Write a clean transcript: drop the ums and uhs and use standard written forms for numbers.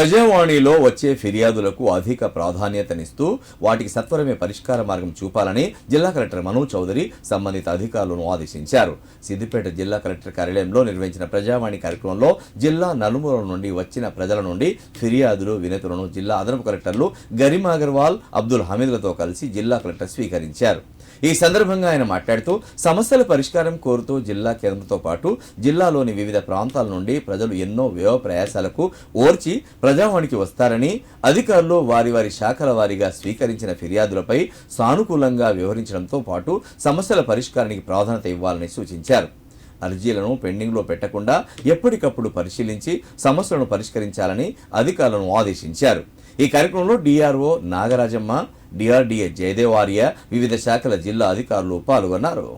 ప్రజావాణిలో వచ్చే ఫిర్యాదులకు అధిక ప్రాధాన్యతనిస్తూ వాటికి సత్వరమే పరిష్కార మార్గం చూపాలని జిల్లా కలెక్టర్ మనోజ్ చౌదరి సంబంధిత అధికారులను ఆదేశించారు. సిద్దిపేట జిల్లా కలెక్టర్ కార్యాలయంలో నిర్వహించిన ప్రజావాణి కార్యక్రమంలో జిల్లా నలుమూలల నుండి వచ్చిన ప్రజల నుండి ఫిర్యాదులు, వినతులను జిల్లా అదనపు కలెక్టర్లు గరిమా అగర్వాల్, అబ్దుల్ హమీద్లతో కలిసి జిల్లా కలెక్టర్ స్వీకరించారు. ఈ సందర్భంగా ఆయన మాట్లాడుతూ సమస్యల పరిష్కారం కోరుతూ జిల్లా కేంద్రంతో పాటు జిల్లాలోని వివిధ ప్రాంతాల నుండి ప్రజలు ఎన్నో వ్యయ ప్రయాసాలకు ఓర్చి ప్రజావాణికి వస్తారని, అధికారులు వారి వారి శాఖల వారీగా స్వీకరించిన ఫిర్యాదులపై సానుకూలంగా వ్యవహరించడంతో పాటు సమస్యల పరిష్కారానికి ప్రాధాన్యత ఇవ్వాలని సూచించారు. అర్జీలను పెండింగ్లో పెట్టకుండా ఎప్పటికప్పుడు పరిశీలించి సమస్యలను పరిష్కరించాలని అధికారులను ఆదేశించారు. ఈ కార్యక్రమంలో డిఆర్ఓ నాగరాజమ్మ, డిఆర్డీఏ జయదేవార్య, వివిధ శాఖల జిల్లా అధికారులు పాల్గొన్నారు.